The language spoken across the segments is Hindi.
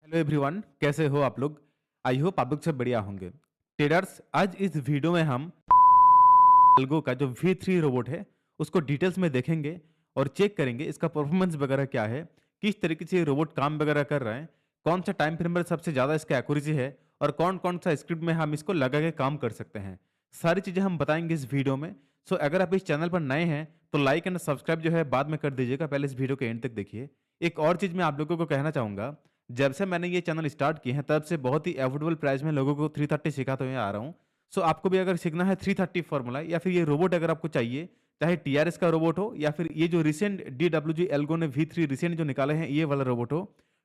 हेलो एवरीवन, कैसे हो आप लोग? आई होप आप लोग सब बढ़िया होंगे। ट्रेडर्स, आज इस वीडियो में हम एल्गो का जो V3 रोबोट है उसको डिटेल्स में देखेंगे और चेक करेंगे इसका परफॉर्मेंस वगैरह क्या है, किस तरीके से ये रोबोट काम वगैरह कर रहा है, कौन सा टाइम फ्रेम में सबसे ज़्यादा इसका एक्यूरेसी है और कौन कौन सा स्क्रिप्ट में हम इसको लगा के काम कर सकते हैं। सारी चीज़ें हम बताएंगे इस वीडियो में। सो अगर आप इस चैनल पर नए हैं तो लाइक एंड सब्सक्राइब जो है बाद में कर दीजिएगा, पहले इस वीडियो के एंड तक देखिए। एक और चीज़ मैं आप लोगों को कहना चाहूँगा, जब से मैंने ये चैनल स्टार्ट किए हैं तब से बहुत ही अफोर्डेबल प्राइस में लोगों को 330 सिखाते हुए आ रहा हूँ। सो आपको भी अगर सीखना है 330 फार्मूला या फिर ये रोबोट अगर आपको चाहिए, चाहे टीआरएस का रोबोट हो या फिर ये जो रिसेंट डीडब्ल्यूजी एल्गो ने V3 रिसेंट जो निकाले हैं ये वाला रोबोट हो,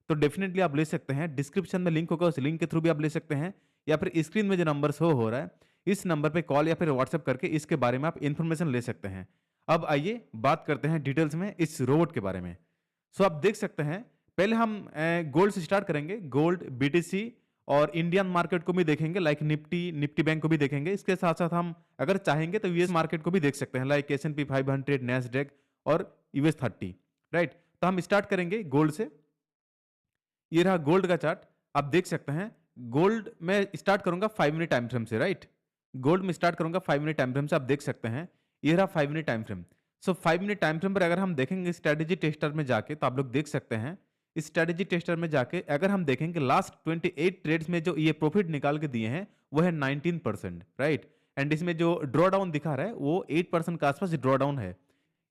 तो डेफिनेटली आप ले सकते हैं। डिस्क्रिप्शन में लिंक होगा, उस लिंक के थ्रू भी आप ले सकते हैं या फिर स्क्रीन में जो नंबर शो हो रहा है इस नंबर पे कॉल या फिर व्हाट्सएप करके इसके बारे में आप इन्फॉर्मेशन ले सकते हैं। अब आइए बात करते हैं डिटेल्स में इस रोबोट के बारे में। सो आप देख सकते हैं, पहले हम गोल्ड से स्टार्ट करेंगे। गोल्ड, बीटीसी और इंडियन मार्केट को भी देखेंगे, लाइक निफ्टी, निफ्टी बैंक को भी देखेंगे। इसके साथ साथ हम अगर चाहेंगे तो यूएस मार्केट को भी देख सकते हैं, लाइक S&P 500, नैस्डैक और US 30, राइट। तो हम स्टार्ट करेंगे गोल्ड से। ये रहा गोल्ड का चार्ट, आप देख सकते हैं। गोल्ड में स्टार्ट करूंगा 5 मिनट टाइम फ्रेम से, राइट। गोल्ड में स्टार्ट करूंगा 5 मिनट टाइम फ्रेम से, आप देख सकते हैं। ये रहा 5 मिनट टाइम फ्रेम। सो 5 मिनट टाइम फ्रेम पर अगर हम देखेंगे स्ट्रेटेजी टेस्टर में जाके, तो आप लोग देख सकते हैं इस स्ट्रेटेजी टेस्टर में जाके अगर हम देखेंगे लास्ट 28 ट्रेड्स में जो ये प्रॉफिट निकाल के दिए हैं वो है 19%, राइट। एंड इसमें जो ड्रॉ डाउन दिखा रहा है वो 8% के आसपास ड्रॉ डाउन है।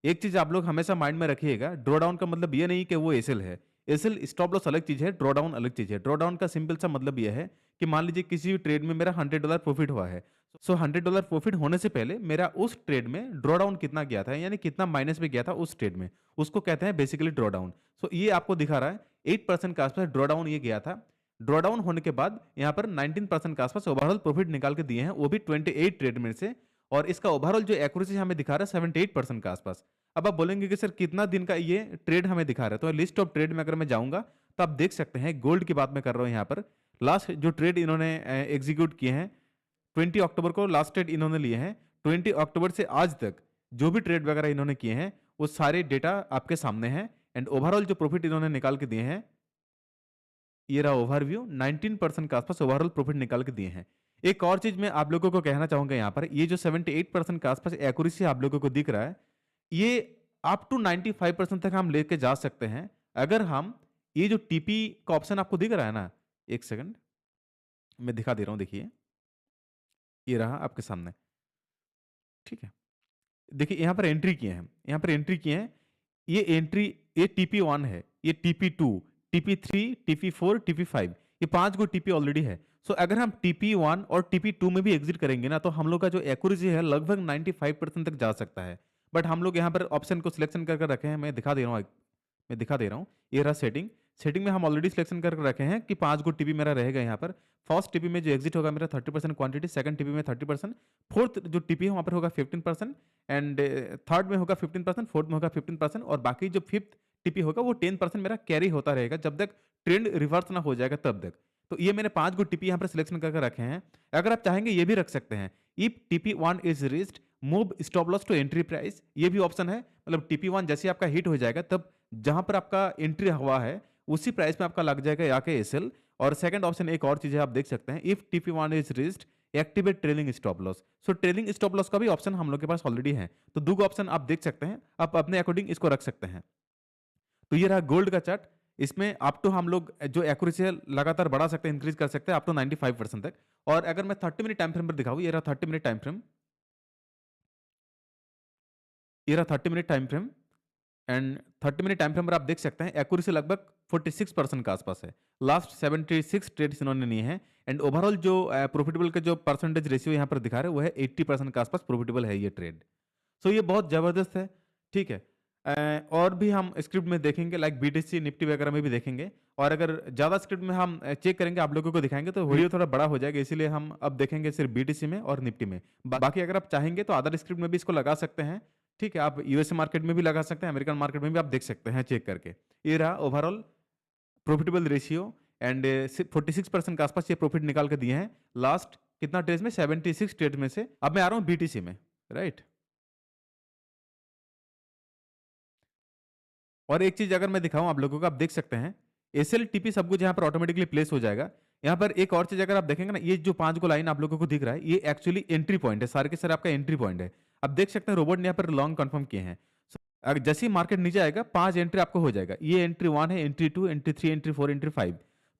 एक चीज आप लोग हमेशा माइंड में रखिएगा, ड्रॉ डाउन का मतलब ये नहीं कि वो एसएल है। एसएल स्टॉप लॉस अलग चीज है, ड्रॉ डाउन अलग चीज है। ड्रॉ डाउन का सिंपल सा मतलब ये है कि मान लीजिए किसी भी ट्रेड में मेरा $100 प्रॉफिट हुआ है। सो $100 प्रॉफिट होने से पहले मेरा उस ट्रेड में ड्रॉ डाउन कितना गया था, यानी कितना माइनस में गया था उस ट्रेड में, उसको कहते हैं बेसिकली ड्रॉ डाउन। सो ये आपको दिखा रहा है 8% के आसपास ड्रॉ डाउन ये गया था। ड्रॉ डाउन होने के बाद यहाँ पर 19% के आसपास ओवरऑल प्रॉफिट निकाल के दिए हैं, वो भी 28 ट्रेड में से। और इसका ओवरऑल जो एक्यूरेसी हमें दिखा रहा है 78% के आसपास। अब आप बोलेंगे कि सर कितना दिन का ये ट्रेड हमें दिखा रहा है, तो लिस्ट ऑफ ट्रेड में अगर मैं जाऊंगा तो आप देख सकते हैं गोल्ड की बात मैं कर रहा हूँ यहाँ पर। लास्ट जो ट्रेड इन्होंने एग्जीक्यूट किए हैं 20 अक्टूबर को लास्ट ट्रेड इन्होंने लिए हैं। 20 अक्टूबर से आज तक जो भी ट्रेड वगैरह इन्होंने किए हैं वो सारे डेटा आपके सामने हैं। एंड ओवरऑल जो प्रॉफिट इन्होंने निकाल के दिए हैं, ये रहा ओवरव्यू, 19% के आसपास ओवरऑल प्रॉफिट निकाल के दिए हैं। एक और चीज मैं आप लोगों को कहना चाहूंगा यहाँ पर, ये जो 78% के आसपास एक्यूरेसी आप लोगों को दिख रहा है, ये अप टू 95% तक हम लेके जा सकते हैं अगर हम ये जो टीपी का ऑप्शन आपको दिख रहा है ना, एक सेकंड मैं दिखा दे रहा हूँ, देखिए ये रहा आपके सामने, ठीक है। देखिए यहाँ पर एंट्री किए हैं, यहाँ पर एंट्री किए हैं। ये एंट्री, ये TP1 है, ये TP2, TP3, TP4, TP5, ये 5 गो टीपी ऑलरेडी है। सो अगर हम TP1 और TP2 में भी एग्जिट करेंगे ना, तो हम लोग का जो एक्यूरेसी है लगभग 95% तक जा सकता है। बट हम लोग यहाँ पर ऑप्शन को सिलेक्शन कर रखे हैं, मैं दिखा दे रहा हूँ, मैं दिखा दे रहा हूँ। ये रहा सेटिंग, सेटिंग में हम ऑलरेडी सिलेक्शन करके रखे हैं कि 5 गो टीपी मेरा रहेगा यहाँ पर। फर्स्ट टीपी में जो एग्जिट होगा मेरा 30% क्वांटिटी, सेकंड टीपी में 30%, फोर्थ जो टीपी है वहाँ पर होगा 15%, एंड थर्ड में होगा 15%, फोर्थ में होगा 15%, और बाकी जो फिफ्थ टीपी होगा वो 10% मेरा कैरी होता रहेगा जब तक ट्रेंड रिवर्स ना हो जाएगा तब तक। तो ये मैंने 5 गो टीपी यहाँ पर सिलेक्शन करके रखे हैं। अगर आप चाहेंगे ये भी रख सकते हैं, if TP1 is reached move stop loss to entry price, ये भी ऑप्शन है। मतलब TP1 जैसे आपका हिट हो जाएगा तब जहां पर आपका एंट्री हुआ है उसी प्राइस में आपका लग जाएगा आके एसएल। और सेकंड ऑप्शन एक और चीज है, आप देख सकते हैं, if TP1 is reached activate trailing stop loss. So trailing stop loss का भी ऑप्शन हम लोग के पास ऑलरेडी है। तो दो ऑप्शन आप देख सकते हैं, आप अपने अकॉर्डिंग इसको रख सकते हैं। तो ये रहा गोल्ड का चार्ट, इसमें अप टू हम लोग जो एक्यूरेसी है लगातार बढ़ा सकते हैं, इंक्रीज कर सकते हैं अप टू 95% तक। और अगर मैं 30 मिनट टाइम फ्रेम पर दिखाऊं, ये रहा 30 मिनट टाइम फ्रेम, ये रहा 30 minute time frame. And 30 minute time frame पर आप देख सकते हैं एक्यूरेसी लगभग 46% के आसपास है। लास्ट 76 ट्रेड्स इन्होंने लिए हैं। एंड ओवरऑल जो प्रॉफिटेबल का जो परसेंटेज रेशियो यहाँ पर दिखा रहे हैं वो है 80% के आसपास प्रॉफिटेबल है ये ट्रेड। सो ये बहुत जबरदस्त है, ठीक है। और भी हम स्क्रिप्ट में देखेंगे, लाइक BTC, निफ्टी वगैरह में भी देखेंगे। और अगर ज़्यादा स्क्रिप्ट में हम चेक करेंगे आप लोगों को दिखाएंगे तो वीडियो थोड़ा बड़ा हो जाएगा, इसीलिए हम अब देखेंगे सिर्फ BTC में और निफ्टी में। बाकी अगर आप चाहेंगे तो अदर स्क्रिप्ट में भी इसको लगा सकते हैं, ठीक है। आप यूएसए मार्केट में भी लगा सकते हैं, अमेरिकन मार्केट में भी आप देख सकते हैं चेक करके। ये रहा ओवरऑल प्रॉफिटेबल रेशियो। एंड 46% के आसपास ये प्रॉफिट निकाल के दिए हैं लास्ट कितना ट्रेड में, 76 ट्रेड में से। अब मैं आ रहा हूँ BTC में, राइट। और एक चीज अगर मैं दिखाऊं आप लोगों को, आप देख सकते हैं एसएल टीपी सब कुछ यहाँ पर ऑटोमेटिकली प्लेस हो जाएगा। यहाँ पर एक और चीज अगर आप देखेंगे ना, ये जो 5 गो लाइन आप लोगों को दिख रहा है, ये एक्चुअली एंट्री पॉइंट है, सारे के सारे आपका एंट्री पॉइंट है। अब देख सकते हैं रोबोट ने यहाँ पर लॉन्ग कंफर्म किए हैं। जैसे ही मार्केट नीचे आएगा 5 एंट्री आपको हो जाएगा। ये एंट्री 1 है, entry 2, entry 3, entry 4, entry 5।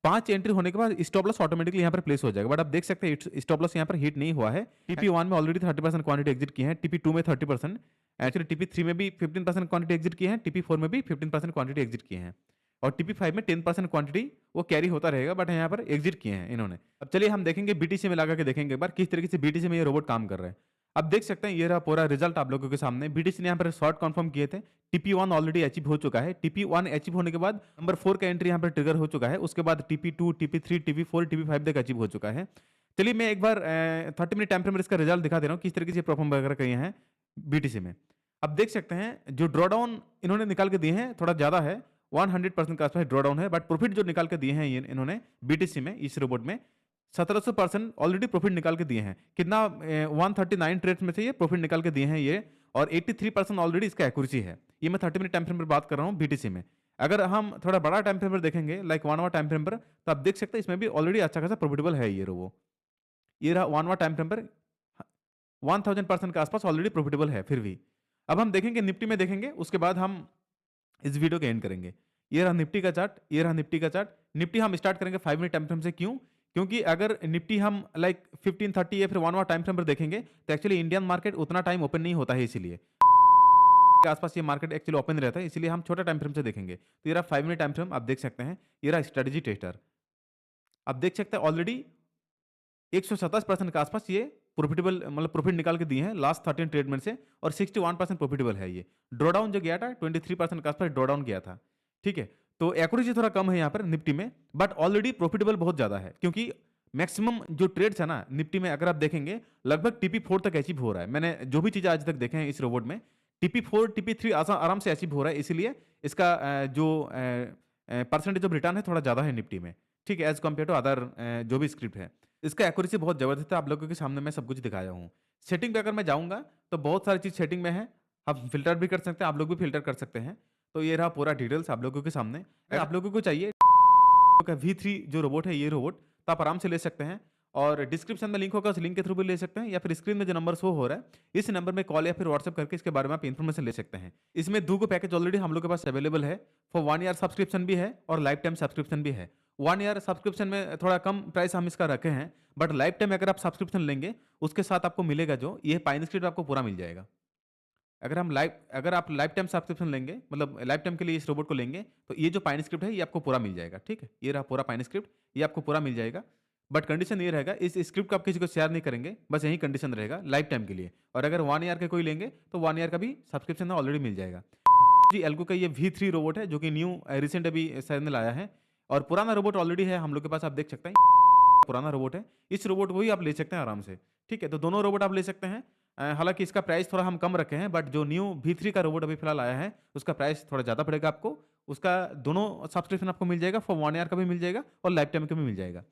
5 entry होने के बाद स्टॉप लॉस ऑटोमेटिकली यहाँ पर प्लेस हो जाएगा। बट आप देख सकते हैं स्टॉप लॉस यहाँ पर हिट नहीं हुआ है। टीपी 1 में ऑलरेडी 30% क्वांटिटी एग्जिट की है, टीपी 2 में 30%, एक्चुअली टीपी 3 में भी 15% क्वांटिटी एग्जिट की है, टीपी 4 में भी 15% क्वांटिटी एग्जिट की है, और टीपी 5 में 10% क्वांटिटी वो कैरी होता रहेगा, बट यहाँ पर एग्जिट किए हैं इन्होंने। अब चलिए हम देखेंगे बीटीसी में लगा के देखेंगे एक बार किस तरीके से बीटीसी में ये रोबोट काम कर रहे हैं। अब देख सकते हैं ये रहा पूरा रिजल्ट आप लोगों के सामने। बीटीसी ने यहाँ पर शॉर्ट कंफर्म किए थे, टीपी 1 ऑलरेडी अचीव हो चुका है। टीपी 1 अचीव होने के बाद नंबर 4 का एंट्री यहाँ पर ट्रिगर हो चुका है। उसके बाद टीपी 2, टीपी 3, टीपी 4, टीपी 5 तक अचीव हो चुका है। चलिए मैं एक बार 30 मिनट टाइम फ्रेम में इसका रिजल्ट दिखा दे रहा हूँ किस तरीके से परफॉर्म वगैरह किए हैं बीटीसी में। अब देख सकते हैं जो ड्रॉडाउन इन्होंने निकाल के दिए हैं थोड़ा ज्यादा है, 100% के आसपास ड्रॉडाउन है, बट प्रॉफिट जो निकाल के दिए हैं ये इन्होंने बीटीसी में, इस रोबोट में 1700% ऑलरेडी प्रॉफिट निकाल के दिए हैं। कितना 139 ट्रेड्स में से ये प्रॉफिट निकाल के दिए हैं ये, और 83% ऑलरेडी इसका एक्यूरेसी है। ये मैं 30 मिनट टाइम फ्रेम पर बात कर रहा हूँ बीटीसी में। अगर हम थोड़ा बड़ा टाइम फ्रेम पर देखेंगे लाइक 1 आवर टाइम फ्रेम पर, तो आप देख सकते हैं इसमें भी ऑलरेडी अच्छा खासा प्रॉफिटेबल है ये रोबो। ये रहा 1 आवर टाइम फ्रेम पर 1000% के आसपास ऑलरेडी प्रॉफिटेबल है फिर भी। अब हम देखेंगे निफ्टी में देखेंगे, उसके बाद हम इस वीडियो के एंड करेंगे। ये रहा निफ्टी का चार्ट, ये रहा निफ्टी का चार्ट। निफ्टी हम स्टार्ट करेंगे 5 मिनट टाइम फ्रेम से। क्यों? क्योंकि अगर निफ्टी हम लाइक 15:30 या फिर 1 आवर टाइम फ्रेम पर देखेंगे तो एक्चुअली इंडियन मार्केट उतना टाइम ओपन नहीं होता है, इसीलिए के आसपास ये मार्केट एक्चुअली ओपन रहता है, इसलिए हम छोटा टाइम फ्रेम से देखेंगे। तो ये रहा 5 मिनट टाइम फ्रेम, आप देख सकते हैं। ये रहा स्ट्रेटजी टेस्टर, आप देख सकते हैं ऑलरेडी 127% के आसपास ये प्रॉफिटेबल मतलब प्रॉफिट निकाल के दिए हैं लास्ट 13 ट्रेड में से, और 61% प्रॉफिटेबल है ये। ड्रॉडाउन जो गया था 23% के आसपास ड्रॉडाउन गया था, ठीक है। तो एक्यूरेसी थोड़ा कम है यहाँ पर निफ्टी में, बट ऑलरेडी प्रॉफिटेबल बहुत ज्यादा है, क्योंकि मैक्सिमम जो ट्रेड्स है ना निफ्टी में अगर आप देखेंगे लगभग टीपी 4 तक अचीव हो रहा है। मैंने जो भी चीजें आज तक देखे हैं इस रोबोट में, टीपी 4 टीपी 3 आराम से अचीव हो रहा है, इसीलिए इसका जो परसेंटेज ऑफ रिटर्न है थोड़ा ज्यादा है निफ्टी में, ठीक है, एज कम्पेयर टू अदर जो भी स्क्रिप्ट है। इसका एक्यूरेसी बहुत जबरदस्त है, आप लोगों के सामने मैं सब कुछ दिखाया हूँ। सेटिंग पे अगर मैं जाऊँगा तो बहुत सारी चीज़ सेटिंग में है, आप फिल्टर भी कर सकते हैं, आप लोग भी फिल्टर कर सकते हैं। तो ये रहा पूरा डिटेल्स आप लोगों के सामने। अगर आप लोगों को चाहिए का V3 जो रोबोट है, ये रोबोट तो आप आराम से ले सकते हैं, और डिस्क्रिप्शन में लिंक होगा, उस लिंक के थ्रू भी ले सकते हैं, या फिर स्क्रीन में जो नंबर शो हो रहा है इस नंबर में कॉल या फिर व्हाट्सएप करके इसके बारे में आप इन्फॉर्मेशन ले सकते हैं। इसमें 2 गो पैकेज ऑलरेडी हम लोग के पास अवेलेबल है। फॉर 1 ईयर सब्सक्रिप्शन भी है और लाइफ टाइम सब्सक्रिप्शन भी है। 1 ईयर सब्सक्रिप्शन में थोड़ा कम प्राइस हम इसका रखे हैं, बट लाइफ टाइम अगर आप सब्सक्रिप्शन लेंगे उसके साथ आपको मिलेगा जो ये पाइन स्क्रिप्ट आपको पूरा मिल जाएगा। अगर आप लाइफ टाइम सब्सक्रिप्शन लेंगे, मतलब लाइफ टाइम के लिए इस रोबोट को लेंगे, तो ये जो पाइन स्क्रिप्ट है ये आपको पूरा मिल जाएगा, ठीक है। ये रहा पूरा पाइन स्क्रिप्ट, ये आपको पूरा मिल जाएगा, बट कंडीशन ये रहेगा इस स्क्रिप्ट को आप किसी को शेयर नहीं करेंगे, बस यही कंडीशन रहेगा लाइफ टाइम के लिए। और अगर 1 ईयर के कोई लेंगे तो 1 ईयर का भी सब्सक्रिप्शन ऑलरेडी मिल जाएगा। जी एल्गो का ये V3 रोबोट है जो कि न्यू रिसेंट अभी सर ने लाया है, और पुराना रोबोट ऑलरेडी है हम लोग के पास, आप देख सकते हैं पुराना रोबोट है। इस रोबोट को ही आप ले सकते हैं आराम से, ठीक है। तो दोनों रोबोट आप ले सकते हैं। हालांकि इसका प्राइस थोड़ा हम कम रखे हैं, बट जो न्यू V3 का रोबोट अभी फिलहाल आया है उसका प्राइस थोड़ा ज़्यादा पड़ेगा आपको। उसका दोनों सब्सक्रिप्शन आपको मिल जाएगा, फॉर 1 ईयर का भी मिल जाएगा और लाइफ टाइम का भी मिल जाएगा।